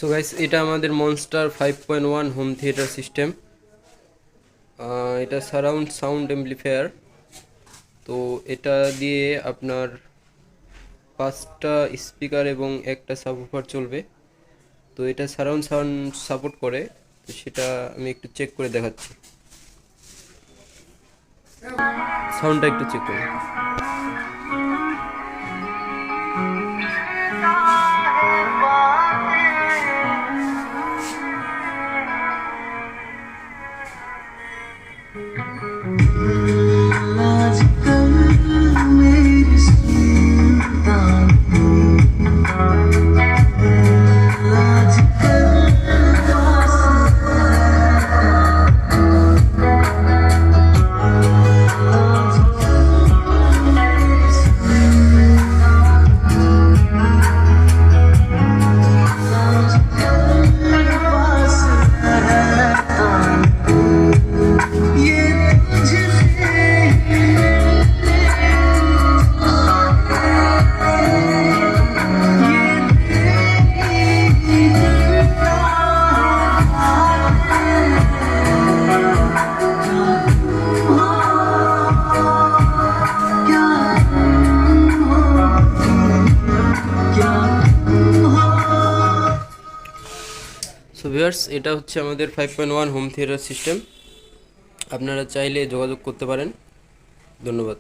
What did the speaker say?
So guys, এটা আমাদের monster 5.1 home theatre system. এটা সারাউন্ড সাউন্ড অ্যাম্পলিফায়ার। তো এটা দিয়ে আপনার 5টা স্পিকার এবং একটা সাবউফার চলবে। তো এটা সারাউন্ড সাউন্ড সাপোর্ট করে, তো সেটা আমি একটু চেক করে দেখাচ্ছি। সাউন্ডটা একটু চেক করি। সো ভিউয়ার্স, এটা হচ্ছে আমাদের 5.1 হোম থিয়েটার সিস্টেম। আপনারা চাইলে যোগাযোগ করতে পারেন। ধন্যবাদ।